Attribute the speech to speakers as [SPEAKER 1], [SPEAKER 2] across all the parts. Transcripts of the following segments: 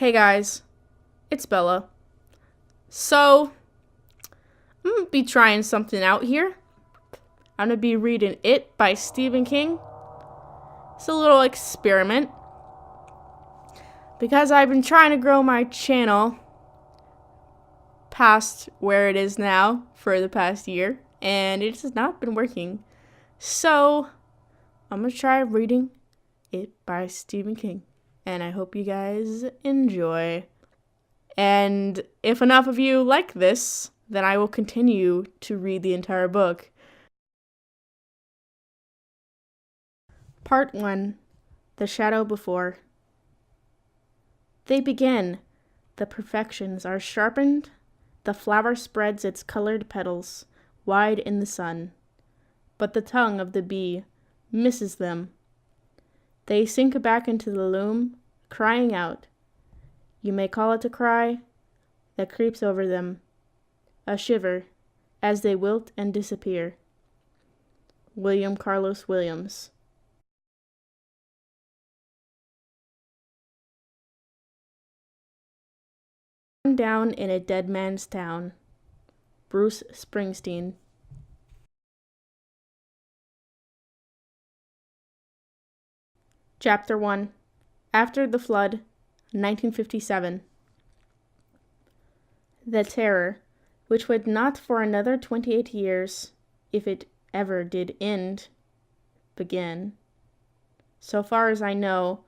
[SPEAKER 1] Hey guys, it's Bella. So, I'm gonna be trying something out here. I'm gonna be reading It by Stephen King. It's a little experiment because I've been trying to grow my channel past where it is now for the past year, and it has not been working. So, I'm gonna try reading It by Stephen King, and I hope you guys enjoy. And if enough of you like this, then I will continue to read the entire book. Part 1. The Shadow Before. They begin. The perfections are sharpened. The flower spreads its colored petals, wide in the sun. But the tongue of the bee misses them. They sink back into the loom, crying out. You may call it a cry that creeps over them, a shiver, as they wilt and disappear. William Carlos Williams. Down in a dead man's town. Bruce Springsteen. Chapter 1. After the Flood, 1957. The terror, which would not for another 28 years, if it ever did end, begin. So far as I know,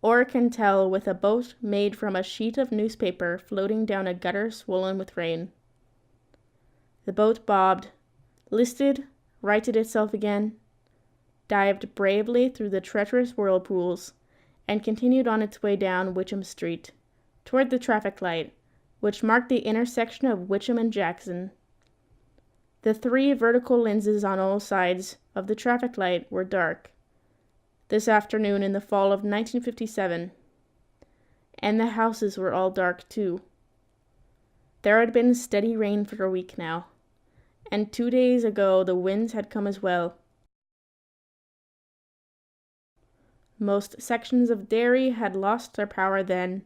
[SPEAKER 1] or can tell, with a boat made from a sheet of newspaper floating down a gutter swollen with rain. The boat bobbed, listed, righted itself again, dived bravely through the treacherous whirlpools, and continued on its way down Witcham Street, toward the traffic light, which marked the intersection of Witcham and Jackson. The 3 vertical lenses on all sides of the traffic light were dark, this afternoon in the fall of 1957, and the houses were all dark too. There had been steady rain for a week now, and 2 days ago the winds had come as well. Most sections of Derry had lost their power then,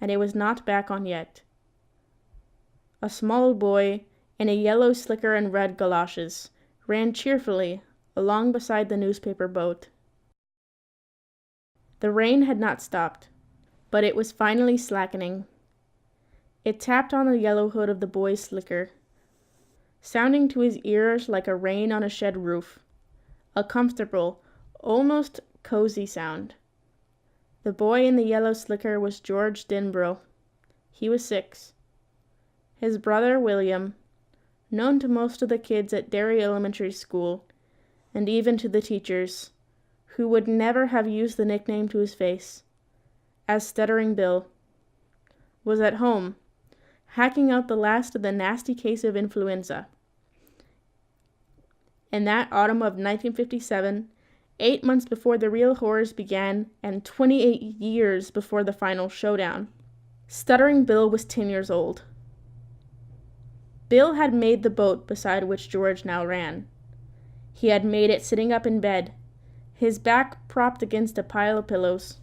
[SPEAKER 1] and it was not back on yet. A small boy in a yellow slicker and red galoshes ran cheerfully along beside the newspaper boat. The rain had not stopped, but it was finally slackening. It tapped on the yellow hood of the boy's slicker, sounding to his ears like a rain on a shed roof, a comfortable, almost cozy sound. The boy in the yellow slicker was George Denbrough. He was 6. His brother William, known to most of the kids at Derry Elementary School, and even to the teachers, who would never have used the nickname to his face, as Stuttering Bill, was at home, hacking out the last of the nasty case of influenza. In that autumn of 1957, 8 months before the real horrors began, and 28 years before the final showdown, Stuttering Bill was 10 years old. Bill had made the boat beside which George now ran. He had made it sitting up in bed, his back propped against a pile of pillows,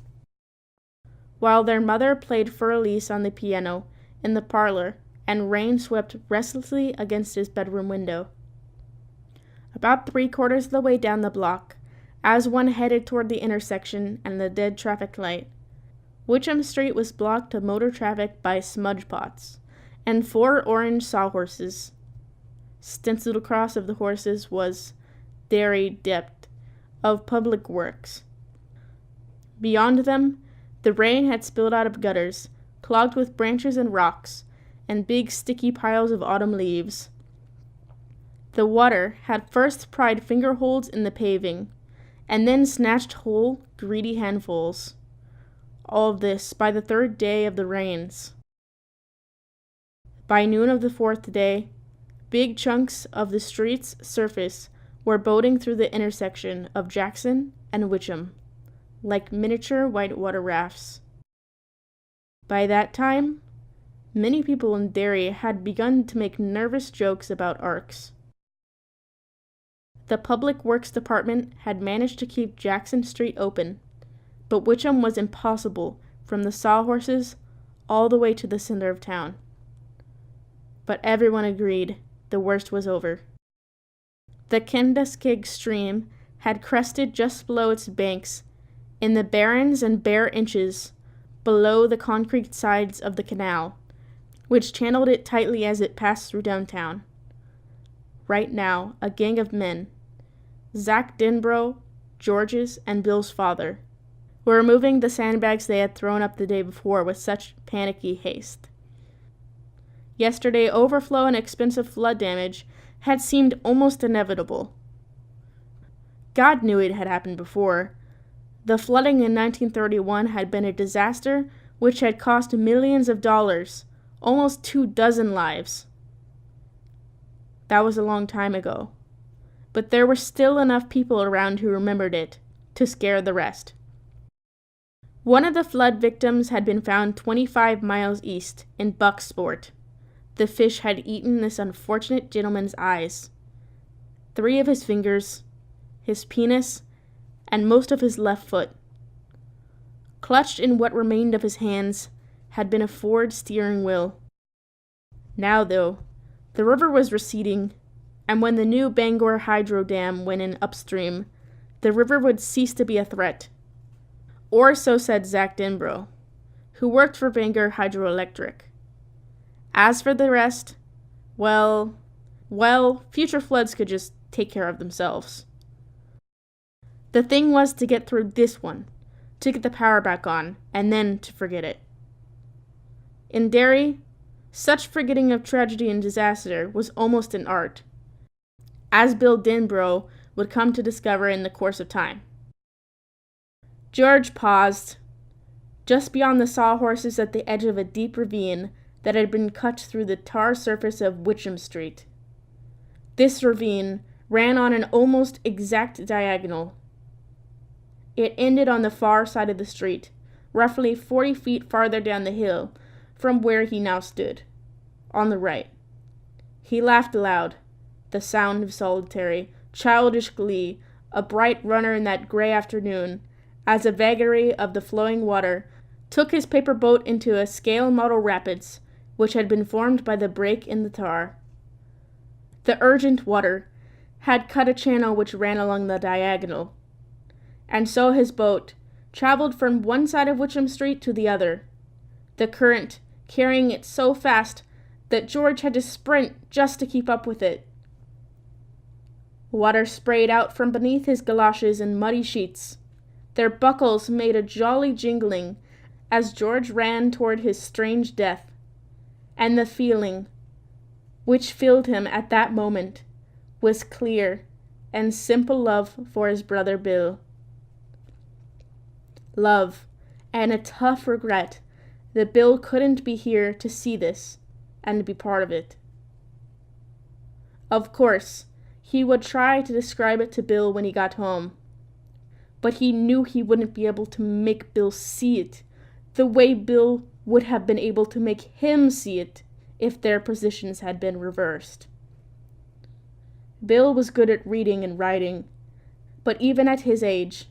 [SPEAKER 1] while their mother played Fur-Elise on the piano in the parlor, and rain swept restlessly against his bedroom window. About 3/4 of the way down the block, as one headed toward the intersection and the dead traffic light, Witcham Street was blocked of motor traffic by smudge pots and 4 orange sawhorses. Stenciled across of the horses was Derry Depth of Public Works. Beyond them, the rain had spilled out of gutters, clogged with branches and rocks, and big sticky piles of autumn leaves. The water had first pried finger holds in the paving, and then snatched whole, greedy handfuls. All of this by the 3rd day of the rains. By noon of the 4th day, big chunks of the street's surface were boating through the intersection of Jackson and Witcham, like miniature whitewater rafts. By that time, many people in Derry had begun to make nervous jokes about arcs. The Public Works Department had managed to keep Jackson Street open, but Witcham was impossible from the sawhorses all the way to the center of town. But everyone agreed the worst was over. The Kendaskig stream had crested just below its banks, in the barrens and bare inches below the concrete sides of the canal, which channeled it tightly as it passed through downtown. Right now, a gang of men, Zach Denbrough, George's, and Bill's father, were removing the sandbags they had thrown up the day before with such panicky haste. Yesterday, overflow and expensive flood damage had seemed almost inevitable. God knew it had happened before. The flooding in 1931 had been a disaster which had cost millions of dollars, almost 24 lives. That was a long time ago. But there were still enough people around who remembered it to scare the rest. One of the flood victims had been found 25 miles east in Bucksport. The fish had eaten this unfortunate gentleman's eyes, 3 of his fingers, his penis, and most of his left foot. Clutched in what remained of his hands had been a Ford steering wheel. Now, though, the river was receding, and when the new Bangor hydro dam went in upstream, the river would cease to be a threat. Or so said Zach Denbrough, who worked for Bangor Hydroelectric. As for the rest, well, future floods could just take care of themselves. The thing was to get through this one, to get the power back on, and then to forget it. In Derry, such forgetting of tragedy and disaster was almost an art, as Bill Denbrough would come to discover in the course of time. George paused, just beyond the sawhorses at the edge of a deep ravine that had been cut through the tar surface of Witcham Street. This ravine ran on an almost exact diagonal. It ended on the far side of the street, roughly 40 feet farther down the hill from where he now stood, on the right. He laughed aloud, the sound of solitary, childish glee, a bright runner in that gray afternoon, as a vagary of the flowing water took his paper boat into a scale model rapids, which had been formed by the break in the tar. The urgent water had cut a channel which ran along the diagonal, and so his boat traveled from one side of Witcham Street to the other, the current carrying it so fast that George had to sprint just to keep up with it. Water sprayed out from beneath his galoshes in muddy sheets. Their buckles made a jolly jingling as George ran toward his strange death, and the feeling which filled him at that moment was clear and simple love for his brother Bill. Love, and a tough regret that Bill couldn't be here to see this and be part of it. Of course, he would try to describe it to Bill when he got home, but he knew he wouldn't be able to make Bill see it the way Bill would have been able to make him see it if their positions had been reversed. Bill was good at reading and writing, but even at his age,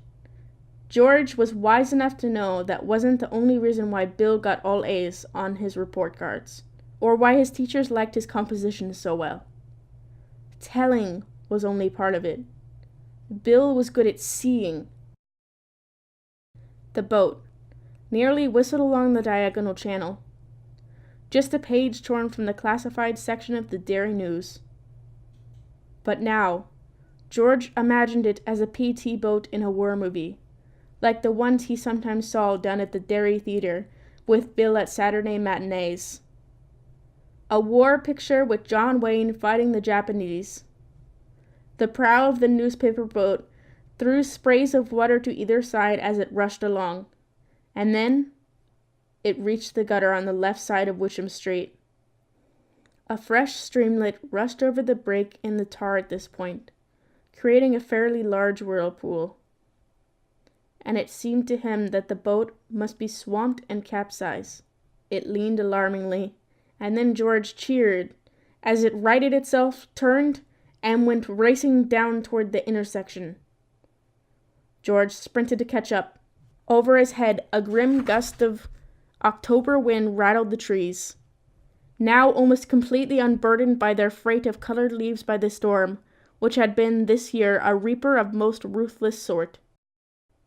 [SPEAKER 1] George was wise enough to know that wasn't the only reason why Bill got all A's on his report cards, or why his teachers liked his composition so well. Telling was only part of it. Bill was good at seeing. The boat nearly whistled along the diagonal channel, just a page torn from the classified section of the Derry News. But now, George imagined it as a PT boat in a war movie, like the ones he sometimes saw down at the Derry Theater with Bill at Saturday matinees. A war picture with John Wayne fighting the Japanese. The prow of the newspaper boat threw sprays of water to either side as it rushed along, and then it reached the gutter on the left side of Witcham Street. A fresh streamlet rushed over the break in the tar at this point, creating a fairly large whirlpool. And it seemed to him that the boat must be swamped and capsized. It leaned alarmingly, and then George cheered as it righted itself, turned, and went racing down toward the intersection. George sprinted to catch up. Over his head, a grim gust of October wind rattled the trees. Now almost completely unburdened by their freight of colored leaves by the storm, which had been this year a reaper of most ruthless sort.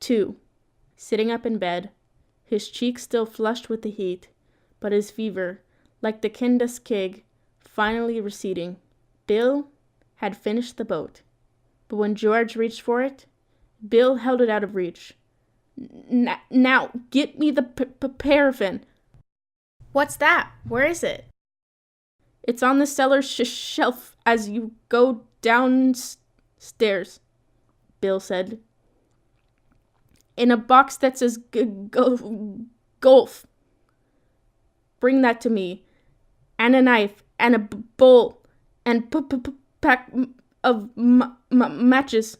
[SPEAKER 1] 2. Sitting up in bed, his cheeks still flushed with the heat, but his fever, like the Kindas kig, finally receding. Bill had finished the boat, but when George reached for it, Bill held it out of reach. Now, get me the paraffin. What's that? Where is it? It's on the cellar shelf as you go downstairs, Bill said. In a box that says golf. Bring that to me. And a knife, and a bowl, and pack of matches.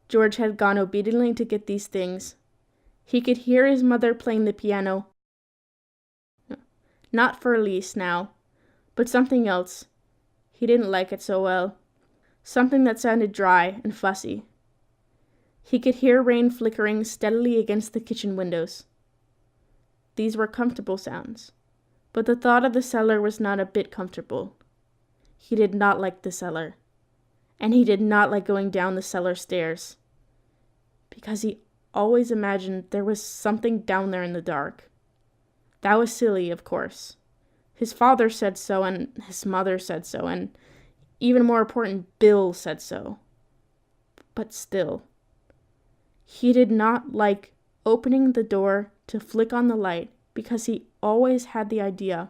[SPEAKER 1] George had gone obediently to get these things. He could hear his mother playing the piano. Not for Elise now, but something else. He didn't like it so well. Something that sounded dry and fussy. He could hear rain flickering steadily against the kitchen windows. These were comfortable sounds, but the thought of the cellar was not a bit comfortable. He did not like the cellar, and he did not like going down the cellar stairs, because he always imagined there was something down there in the dark. That was silly, of course. His father said so, and his mother said so, and even more important, Bill said so. But still, he did not like opening the door to flick on the light because he always had the idea.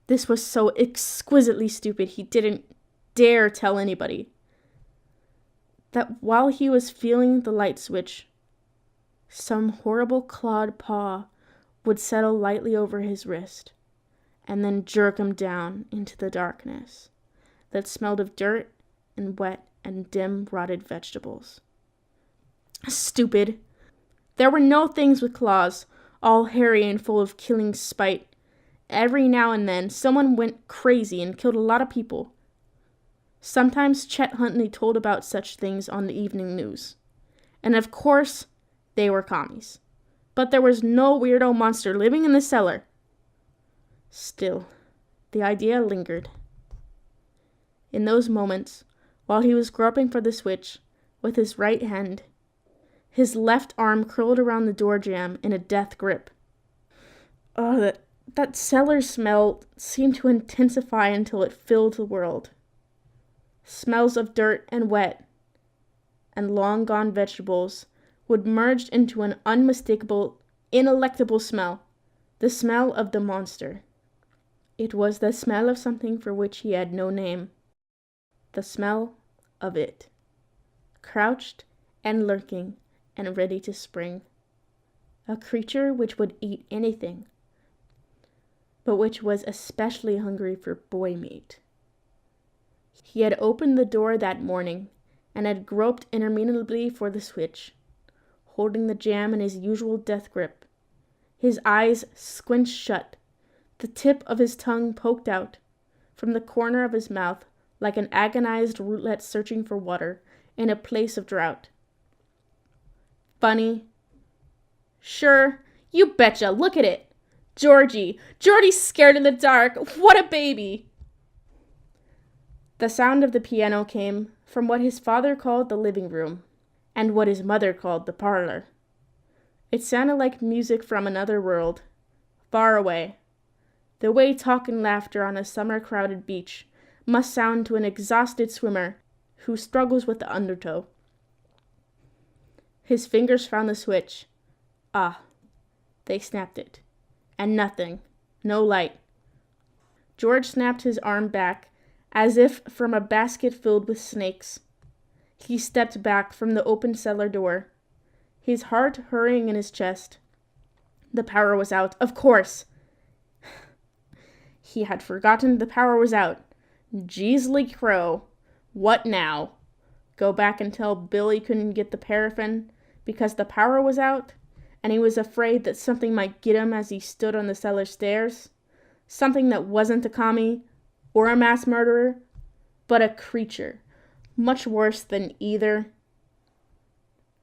[SPEAKER 1] This was so exquisitely stupid he didn't dare tell anybody. That while he was feeling the light switch, some horrible clawed paw would settle lightly over his wrist and then jerk him down into the darkness that smelled of dirt and wet and dim rotted vegetables. Stupid. There were no things with claws, all hairy and full of killing spite. Every now and then, someone went crazy and killed a lot of people. Sometimes Chet Huntley told about such things on the evening news. And of course, they were commies. But there was no weirdo monster living in the cellar. Still, the idea lingered. In those moments, while he was groping for the switch with his right hand, his left arm curled around the door jamb in a death grip. Oh, that cellar smell seemed to intensify until it filled the world. Smells of dirt and wet and long-gone vegetables would merge into an unmistakable, ineluctable smell, the smell of the monster. It was the smell of something for which he had no name. The smell of it, crouched and lurking and ready to spring. A creature which would eat anything, but which was especially hungry for boy meat. He had opened the door that morning and had groped interminably for the switch, holding the jamb in his usual death grip, his eyes squinched shut, the tip of his tongue poked out from the corner of his mouth like an agonized rootlet searching for water in a place of drought. Funny. Sure, you betcha, look at it. Georgie's scared in the dark. What a baby. The sound of the piano came from what his father called the living room, and what his mother called the parlor. It sounded like music from another world, far away, the way talk and laughter on a summer-crowded beach must sound to an exhausted swimmer who struggles with the undertow. His fingers found the switch. Ah, they snapped it. And nothing, no light. George snapped his arm back as if from a basket filled with snakes. He stepped back from the open cellar door, his heart hurrying in his chest. The power was out, of course. He had forgotten the power was out. Jeezly crow. What now? Go back and tell Billy couldn't get the paraffin because the power was out, and he was afraid that something might get him as he stood on the cellar stairs? Something that wasn't a commie or a mass murderer, but a creature, much worse than either.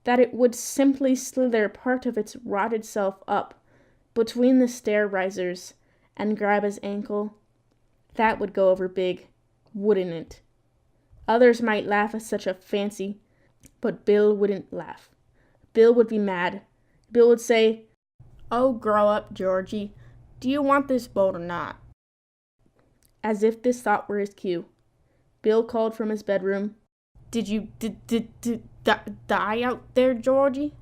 [SPEAKER 1] that it would simply slither part of its rotted self up between the stair risers and grab his ankle, that would go over big, wouldn't it? Others might laugh at such a fancy, but Bill wouldn't laugh. Bill would be mad. Bill would say, "Oh, grow up, Georgie. Do you want this boat or not?" As if this thought were his cue, Bill called from his bedroom, "Did you die out there, Georgie?"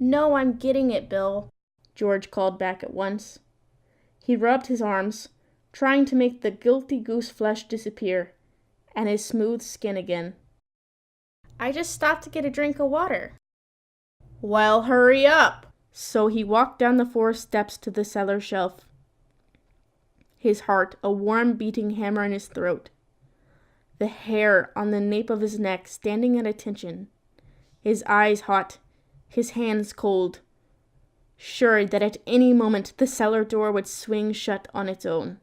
[SPEAKER 1] "No, I'm getting it, Bill," George called back at once. He rubbed his arms, trying to make the guilty goose flesh disappear, and his smooth skin again. "I just stopped to get a drink of water." "Well, hurry up!" So he walked down the 4 steps to the cellar shelf, his heart a warm beating hammer in his throat, the hair on the nape of his neck standing at attention, his eyes hot, his hands cold, sure that at any moment the cellar door would swing shut on its own,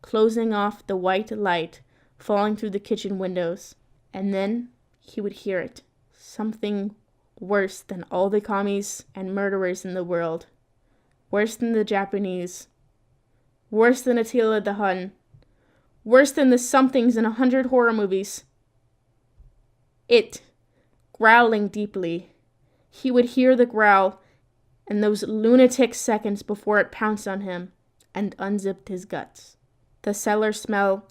[SPEAKER 1] closing off the white light falling through the kitchen windows. And then he would hear it, something worse than all the commies and murderers in the world, worse than the Japanese, worse than Attila the Hun, worse than the somethings in 100 horror movies. It, growling deeply. He would hear the growl, and those lunatic seconds before it pounced on him and unzipped his guts. The cellar smell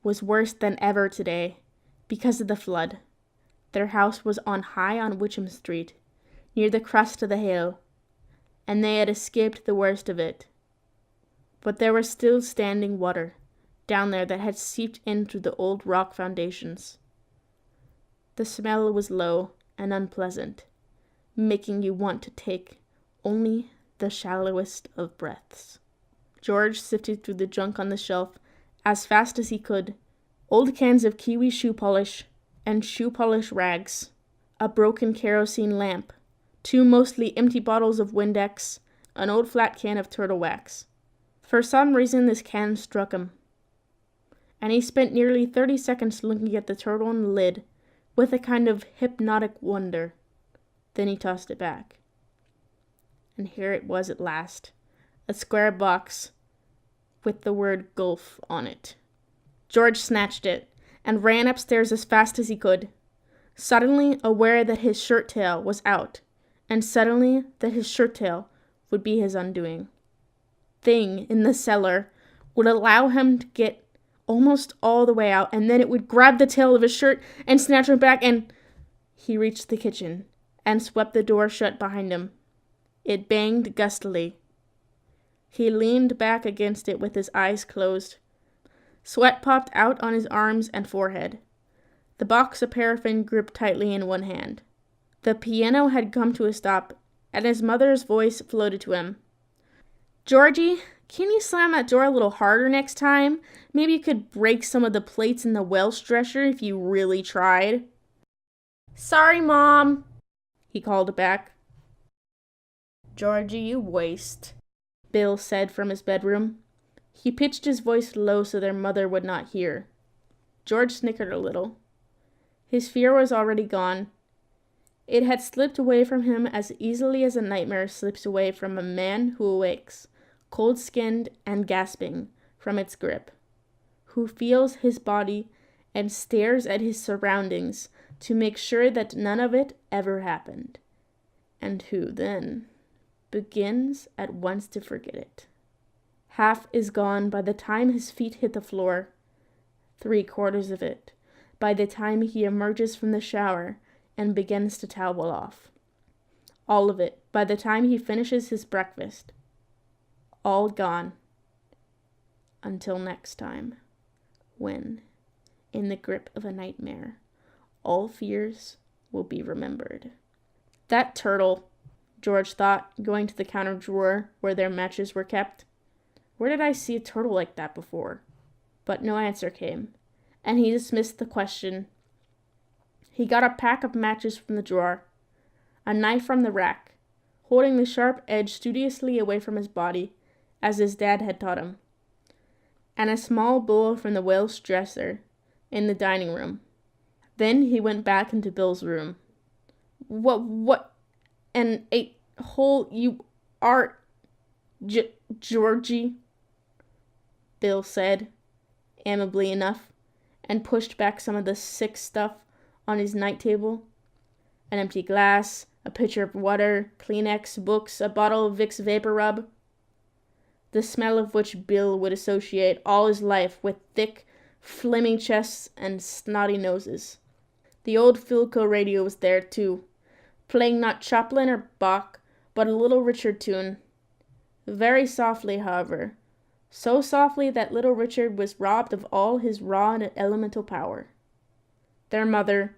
[SPEAKER 1] was worse than ever today, because of the flood. Their house was on high on Witcham Street, near the crest of the hill, and they had escaped the worst of it. But there was still standing water down there that had seeped in through the old rock foundations. The smell was low and unpleasant, making you want to take only the shallowest of breaths. George sifted through the junk on the shelf as fast as he could. Old cans of kiwi shoe polish and shoe polish rags, a broken kerosene lamp, 2 mostly empty bottles of Windex, an old flat can of turtle wax. For some reason this can struck him, and he spent nearly 30 seconds looking at the turtle on the lid with a kind of hypnotic wonder. Then he tossed it back. And here it was at last, a square box with the word Gulf on it. George snatched it and ran upstairs as fast as he could, suddenly aware that his shirt tail was out, and suddenly that his shirt tail would be his undoing. Thing in the cellar would allow him to get almost all the way out, and then it would grab the tail of his shirt and snatch him back, and he reached the kitchen and swept the door shut behind him. It banged gustily. He leaned back against it with his eyes closed. Sweat popped out on his arms and forehead. The box of paraffin gripped tightly in one hand. The piano had come to a stop, and his mother's voice floated to him. "Georgie, can you slam that door a little harder next time? Maybe you could break some of the plates in the Welsh dresser if you really tried." "Sorry, Mom," he called back. "Georgie, you waste," Bill said from his bedroom. He pitched his voice low so their mother would not hear. George snickered a little. His fear was already gone. It had slipped away from him as easily as a nightmare slips away from a man who awakes, cold-skinned and gasping, from its grip, who feels his body and stares at his surroundings to make sure that none of it ever happened, and who then begins at once to forget it. Half is gone by the time his feet hit the floor, 3/4 of it by the time he emerges from the shower and begins to towel off. All of it by the time he finishes his breakfast. All gone. Until next time, when, in the grip of a nightmare, all fears will be remembered. That turtle, George thought, going to the counter drawer where their matches were kept. Where did I see a turtle like that before? But no answer came, and he dismissed the question. He got a pack of matches from the drawer, a knife from the rack, holding the sharp edge studiously away from his body, as his dad had taught him, and a small bowl from the Welsh dresser in the dining room. Then he went back into Bill's room. What an a-hole you are, Georgie, Bill said, amiably enough, and pushed back some of the sick stuff on his night table. An empty glass, a pitcher of water, Kleenex, books, a bottle of Vicks Vapor Rub, the smell of which Bill would associate all his life with thick, flaming chests and snotty noses. The old Philco radio was there, too, playing not Chopin or Bach, but a Little Richard tune. Very softly, however, so softly that Little Richard was robbed of all his raw and elemental power. Their mother,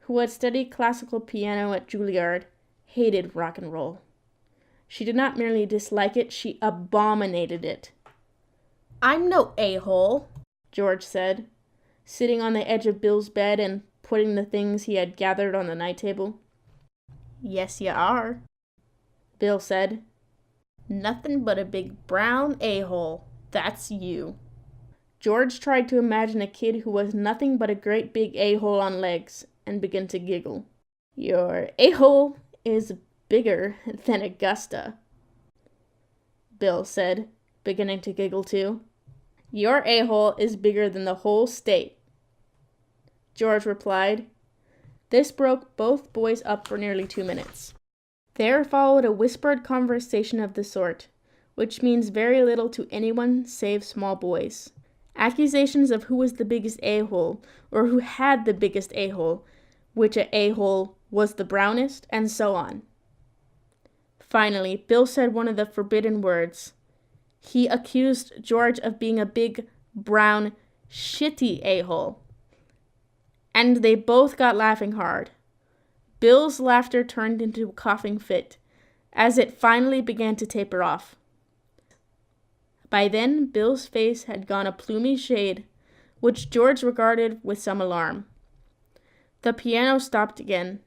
[SPEAKER 1] who had studied classical piano at Juilliard, hated rock and roll. She did not merely dislike it, she abominated it. "I'm no a-hole," George said, sitting on the edge of Bill's bed and putting the things he had gathered on the night table. "Yes, you are," Bill said. "Nothing but a big brown a-hole. That's you." George tried to imagine a kid who was nothing but a great big a-hole on legs, and began to giggle. "Your a-hole is bigger than Augusta," Bill said, beginning to giggle too. "Your a-hole is bigger than the whole state," George replied. This broke both boys up for nearly 2 minutes. There followed a whispered conversation of the sort, which means very little to anyone save small boys. Accusations of who was the biggest a-hole, or who had the biggest a-hole, which a-hole was the brownest, and so on. Finally, Bill said one of the forbidden words. He accused George of being a big, brown, shitty a-hole. And they both got laughing hard. Bill's laughter turned into a coughing fit, as it finally began to taper off. By then, Bill's face had gone a plumy shade, which George regarded with some alarm. The piano stopped again.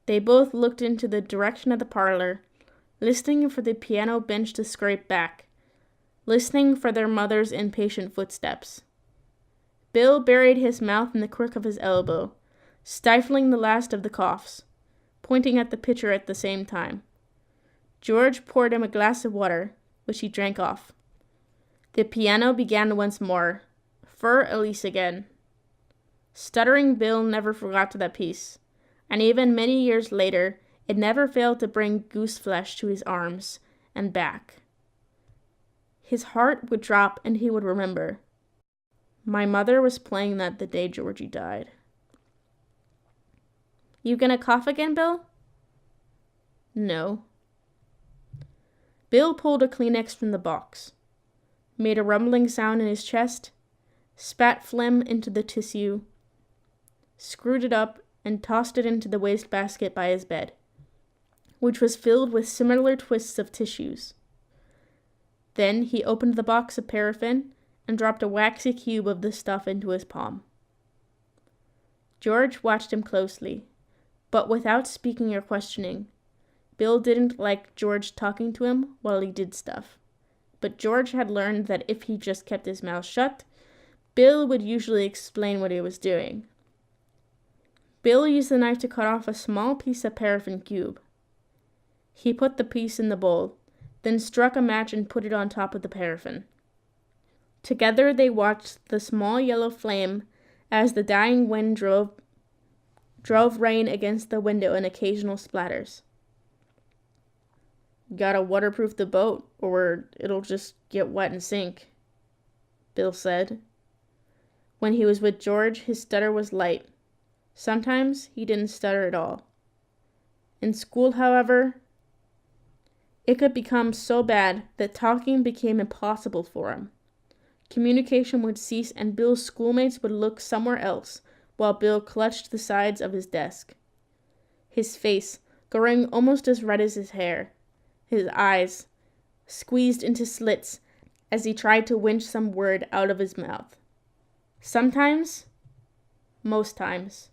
[SPEAKER 1] They both looked into the direction of the parlor, listening for the piano bench to scrape back, listening for their mother's impatient footsteps. Bill buried his mouth in the crook of his elbow, stifling the last of the coughs, pointing at the pitcher at the same time. George poured him a glass of water, which he drank off. The piano began once more, for Elise again. Stuttering Bill never forgot that piece, and even many years later, it never failed to bring goose flesh to his arms and back. His heart would drop and he would remember. My mother was playing that the day Georgie died. "You gonna cough again, Bill?" "No." Bill pulled a Kleenex from the box, made a rumbling sound in his chest, spat phlegm into the tissue, screwed it up, and tossed it into the wastebasket by his bed, which was filled with similar twists of tissues. Then he opened the box of paraffin and dropped a waxy cube of the stuff into his palm. George watched him closely, but without speaking or questioning. Bill didn't like George talking to him while he did stuff, but George had learned that if he just kept his mouth shut, Bill would usually explain what he was doing. Bill used the knife to cut off a small piece of paraffin cube. He put the piece in the bowl, then struck a match and put it on top of the paraffin. Together they watched the small yellow flame as the dying wind drove rain against the window in occasional splatters. "Gotta waterproof the boat, or it'll just get wet and sink," Bill said. When he was with George, his stutter was light. Sometimes he didn't stutter at all. In school, however, it could become so bad that talking became impossible for him. Communication would cease and Bill's schoolmates would look somewhere else while Bill clutched the sides of his desk. His face, growing almost as red as his hair, his eyes squeezed into slits as he tried to winch some word out of his mouth. Sometimes, most times,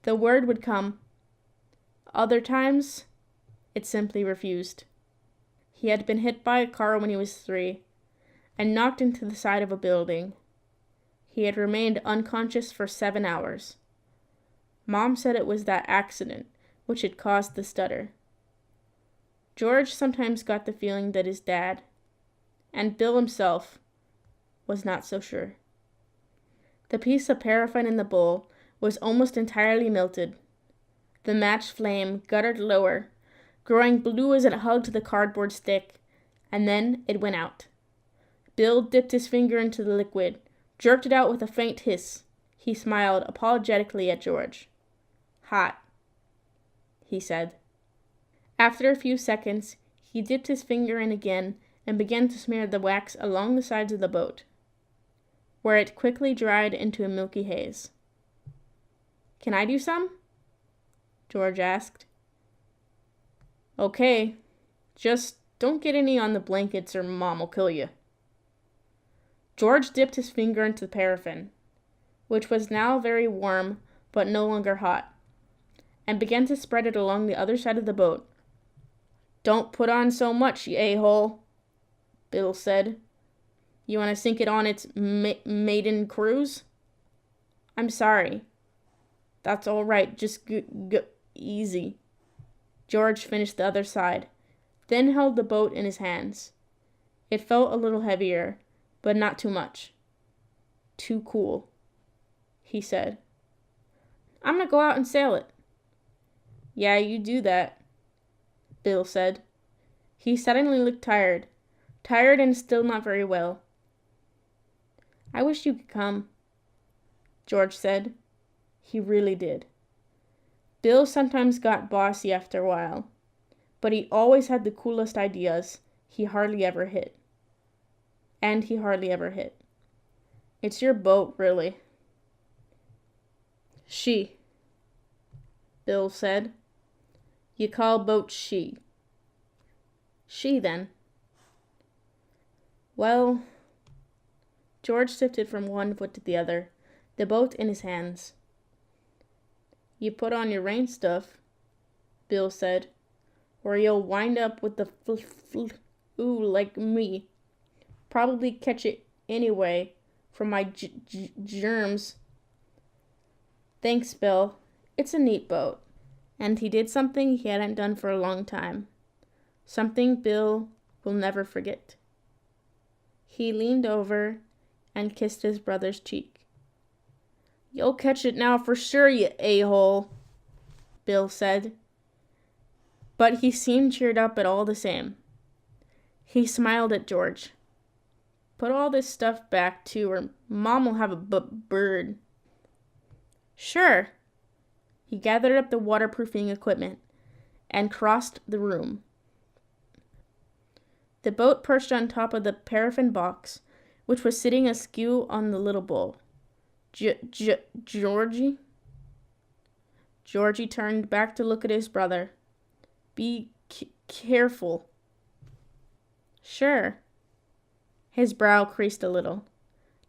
[SPEAKER 1] the word would come. Other times, it simply refused. He had been hit by a car when he was 3 and knocked into the side of a building. He had remained unconscious for 7 hours. Mom said it was that accident which had caused the stutter. George sometimes got the feeling that his dad, and Bill himself, was not so sure. The piece of paraffin in the bowl was almost entirely melted. The match flame guttered lower, growing blue as it hugged the cardboard stick, and then it went out. Bill dipped his finger into the liquid, jerked it out with a faint hiss. He smiled apologetically at George. "Hot," he said. After a few seconds, he dipped his finger in again and began to smear the wax along the sides of the boat, where it quickly dried into a milky haze. "Can I do some?" George asked. "Okay, just don't get any on the blankets or Mom will kill you." George dipped his finger into the paraffin, which was now very warm but no longer hot, and began to spread it along the other side of the boat. "Don't put on so much, you a-hole," Bill said. "You want to sink it on its maiden cruise?" "I'm sorry." "That's all right, just go easy." George finished the other side, then held the boat in his hands. It felt a little heavier, but not too much. "Too cool," he said. "I'm gonna go out and sail it." "Yeah, you do that," Bill said. He suddenly looked tired and still not very well. "I wish you could come," George said. He really did. Bill sometimes got bossy after a while, but he always had the coolest ideas. He hardly ever hit. "It's your boat, really." "She," Bill said. "You call boats she." "She, then." "Well," George shifted from one foot to the other, the boat in his hands. "You put on your rain stuff," Bill said, "or you'll wind up with the ooh, like me. Probably catch it anyway from my germs." "Thanks, Bill. It's a neat boat." And he did something he hadn't done for a long time. Something Bill will never forget. He leaned over and kissed his brother's cheek. "You'll catch it now for sure, you a-hole," Bill said. But he seemed cheered up at all the same. He smiled at George. "Put all this stuff back, too, or Mom will have a bird." "Sure." He gathered up the waterproofing equipment and crossed the room. The boat perched on top of the paraffin box, which was sitting askew on the little bowl. Georgie?" Georgie turned back to look at his brother. "Be careful." "Sure." His brow creased a little.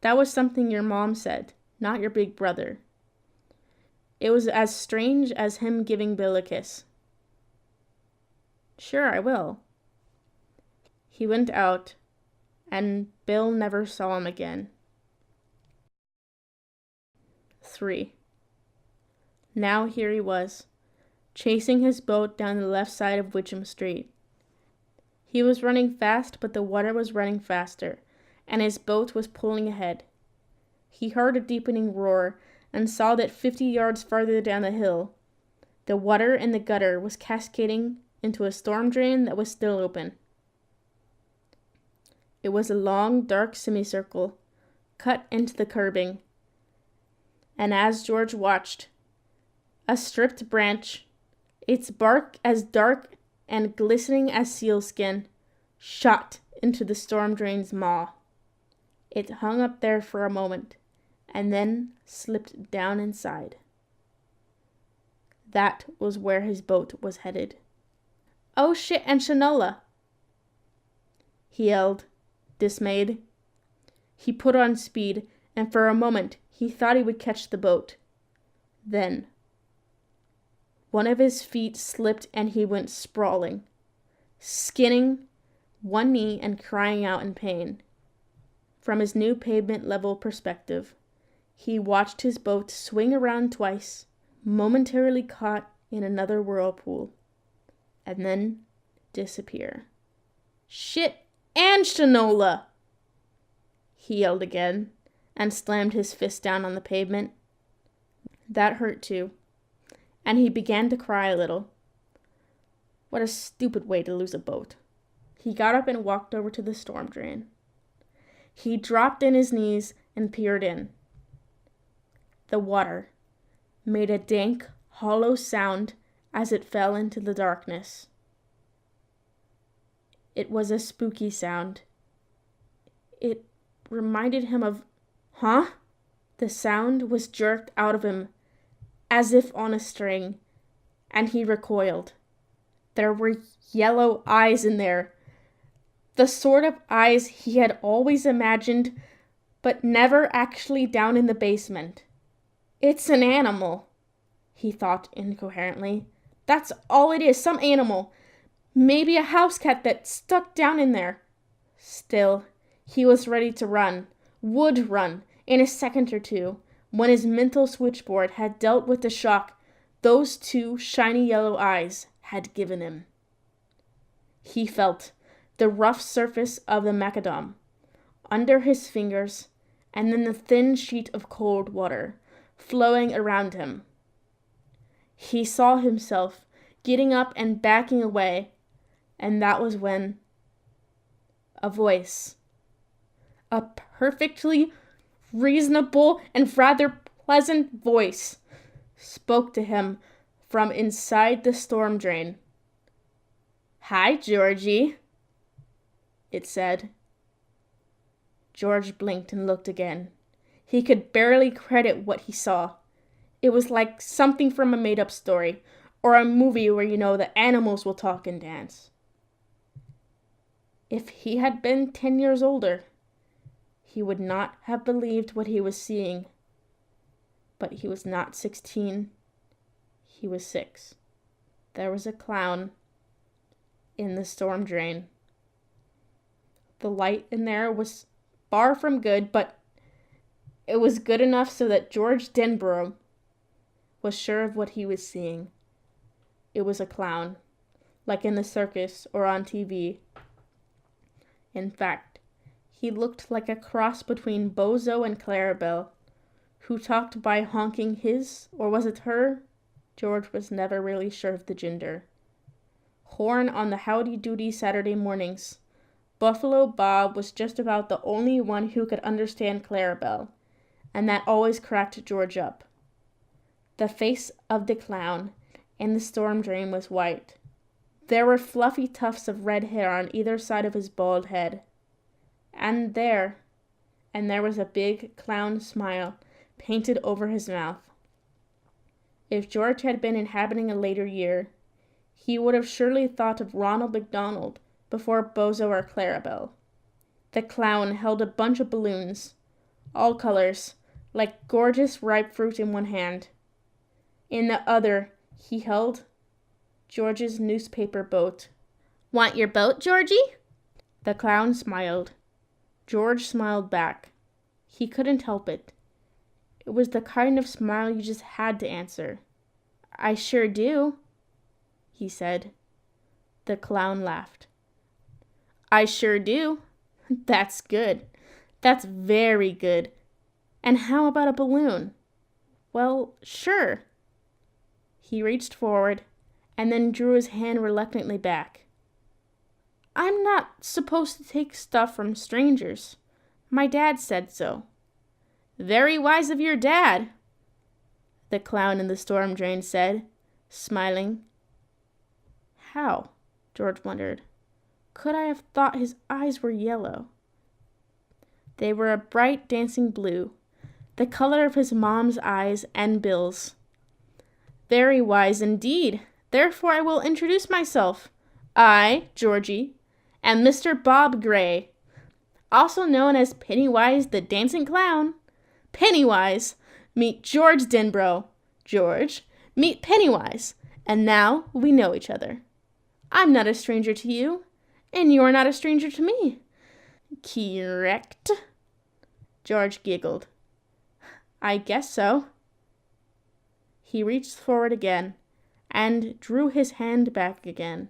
[SPEAKER 1] "That was something your mom said, not your big brother." It was as strange as him giving Bill a kiss. "Sure, I will." He went out, and Bill never saw him again. 3. Now here he was, chasing his boat down the left side of Witcham Street. He was running fast, but the water was running faster, and his boat was pulling ahead. He heard a deepening roar and saw that 50 yards farther down the hill, the water in the gutter was cascading into a storm drain that was still open. It was a long, dark semicircle, cut into the curbing, and as George watched, a stripped branch, its bark as dark and glistening as sealskin, shot into the storm drain's maw. It hung up there for a moment, and then slipped down inside. That was where his boat was headed. "Oh shit, and Shanola!" he yelled, dismayed. He put on speed, and for a moment he thought he would catch the boat. Then one of his feet slipped and he went sprawling, skinning one knee and crying out in pain. From his new pavement-level perspective, he watched his boat swing around twice, momentarily caught in another whirlpool, and then disappear. "Shit and Shanola!" he yelled again, and slammed his fist down on the pavement. That hurt too, and he began to cry a little. What a stupid way to lose a boat. He got up and walked over to the storm drain. He dropped on his knees and peered in. The water made a dank, hollow sound as it fell into the darkness. It was a spooky sound. It reminded him of, "Huh?" The sound was jerked out of him as if on a string, and he recoiled. There were yellow eyes in there. The sort of eyes he had always imagined, but never actually down in the basement. "It's an animal," he thought incoherently. "That's all it is, some animal. Maybe a house cat that stuck down in there." Still, he was ready to run, would run, in a second or two, when his mental switchboard had dealt with the shock those two shiny yellow eyes had given him. He felt the rough surface of the macadam under his fingers, and then the thin sheet of cold water flowing around him. He saw himself getting up and backing away, and that was when a voice, a perfectly reasonable and rather pleasant voice, spoke to him from inside the storm drain. "Hi, Georgie," it said. George blinked and looked again. He could barely credit what he saw. It was like something from a made-up story, or a movie where the animals will talk and dance. If he had been 10 years older, he would not have believed what he was seeing. But he was not 16. He was 6. There was a clown in the storm drain. The light in there was far from good, but it was good enough so that George Denborough was sure of what he was seeing. It was a clown, like in the circus or on TV. In fact, he looked like a cross between Bozo and Clarabelle, who talked by honking his, or was it her? George was never really sure of the gender. Horn on the howdy-doody Saturday mornings. Buffalo Bob was just about the only one who could understand Clarabelle, and that always cracked George up. The face of the clown in the storm drain was white. There were fluffy tufts of red hair on either side of his bald head. And there was a big clown smile painted over his mouth. If George had been inhabiting a later year, he would have surely thought of Ronald McDonald before Bozo or Clarabelle. The clown held a bunch of balloons, all colors, like gorgeous ripe fruit in one hand. In the other, he held George's newspaper boat. "Want your boat, Georgie?" The clown smiled. George smiled back. He couldn't help it. It was the kind of smile you just had to answer. "I sure do," he said. The clown laughed. "I sure do. That's good. That's very good. And how about a balloon?" "Well, sure." He reached forward and then drew his hand reluctantly back. "I'm not supposed to take stuff from strangers. My dad said so." "Very wise of your dad," the clown in the storm drain said, smiling. How? George wondered. Could I have thought his eyes were yellow? They were a bright dancing blue, the color of his mom's eyes and Bill's. "Very wise indeed. Therefore I will introduce myself. I, Georgie, am Mr. Bob Gray, also known as Pennywise the Dancing Clown. Pennywise, meet George Denborough. George, meet Pennywise. And now we know each other. I'm not a stranger to you, and you're not a stranger to me." "Correct?" George giggled. "I guess so." He reached forward again and drew his hand back again.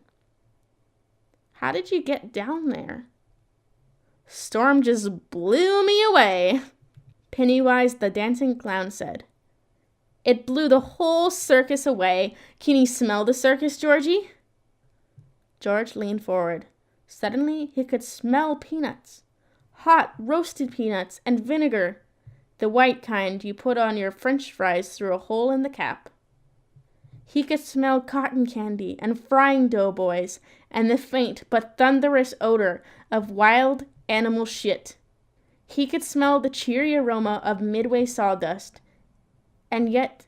[SPEAKER 1] How did you get down there? Storm just blew me away, Pennywise the dancing clown said. It blew the whole circus away. Can you smell the circus, Georgie? George leaned forward. Suddenly, he could smell peanuts. Hot, roasted peanuts and vinegar. The white kind you put on your French fries through a hole in the cap. He could smell cotton candy and frying doughboys and the faint but thunderous odor of wild animal shit. He could smell the cheery aroma of Midway sawdust. And yet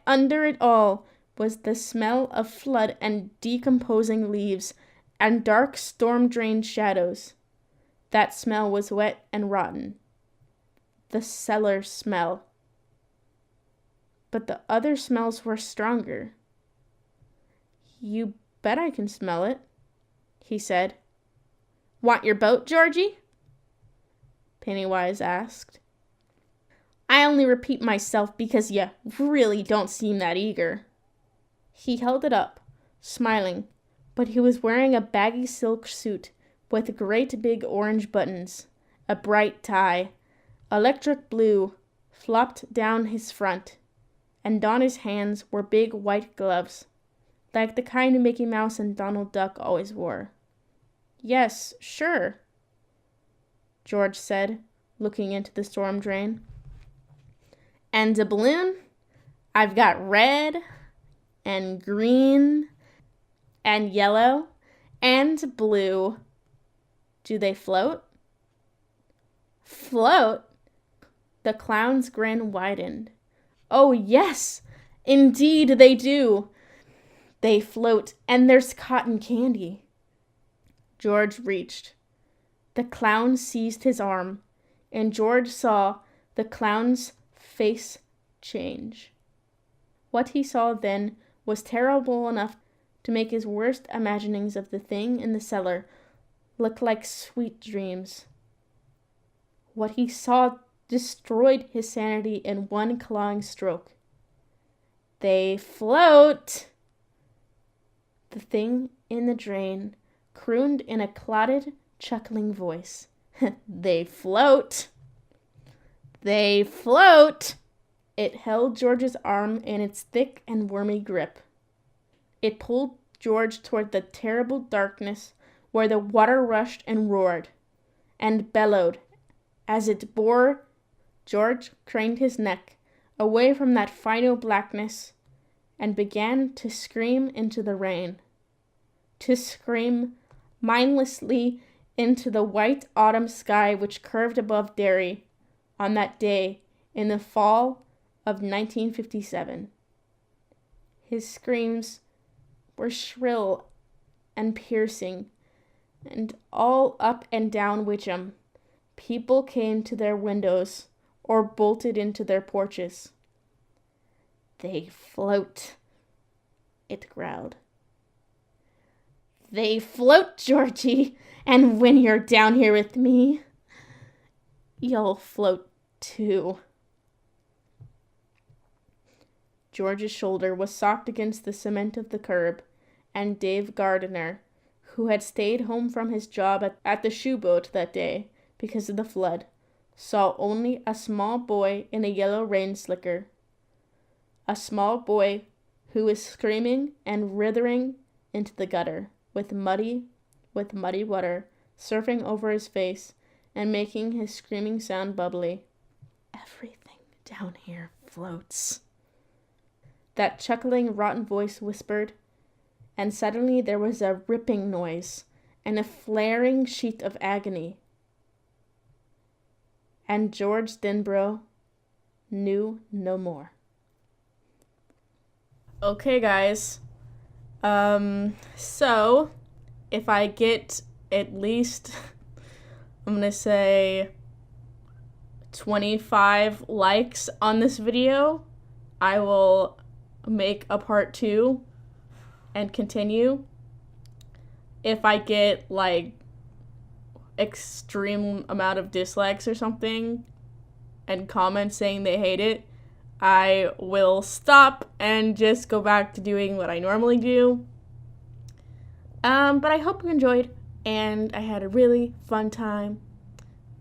[SPEAKER 1] under it all was the smell of flood and decomposing leaves and dark storm-drained shadows. That smell was wet and rotten. The cellar smell. But the other smells were stronger. You bet I can smell it, he said. Want your boat, Georgie? Pennywise asked. I only repeat myself because you really don't seem that eager. He held it up, smiling, but he was wearing a baggy silk suit with great big orange buttons, a bright tie, electric blue, flopped down his front, and on his hands were big white gloves, like the kind Mickey Mouse and Donald Duck always wore. Yes, sure, George said, looking into the storm drain. And a balloon? I've got red and green and yellow and blue. Do they float? Float? The clown's grin widened. Oh, yes, indeed they do. They float, and there's cotton candy. George reached. The clown seized his arm, and George saw the clown's face change. What he saw then was terrible enough to make his worst imaginings of the thing in the cellar look like sweet dreams. What he saw destroyed his sanity in one clawing stroke. They float! The thing in the drain crooned in a clotted, chuckling voice. They float! They float! It held George's arm in its thick and wormy grip. It pulled George toward the terrible darkness where the water rushed and roared and bellowed. As it bore, George craned his neck away from that final blackness and began to scream into the rain, to scream mindlessly into the white autumn sky which curved above Derry on that day in the fall of 1957. His screams were shrill and piercing, and all up and down Witcham, people came to their windows or bolted into their porches. They float, it growled. They float, Georgie, and when you're down here with me, you'll float too. George's shoulder was socked against the cement of the curb, and Dave Gardiner, who had stayed home from his job at the shoe boat that day because of the flood, saw only a small boy in a yellow rain slicker. A small boy who was screaming and writhing into the gutter with muddy water surfing over his face and making his screaming sound bubbly. Everything down here floats. That chuckling, rotten voice whispered, and suddenly there was a ripping noise and a flaring sheet of agony. And George Denbrough knew no more. Okay, guys. So, if I get at least, I'm gonna say 25 likes on this video, I will make a part 2 and continue. If I get like extreme amount of dislikes or something and comments saying they hate it, I will stop and just go back to doing what I normally do. But I hope you enjoyed, and I had a really fun time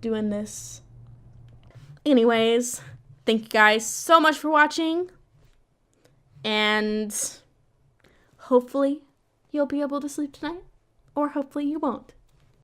[SPEAKER 1] doing this. Anyways, thank you guys so much for watching, and hopefully you'll be able to sleep tonight, or hopefully you won't.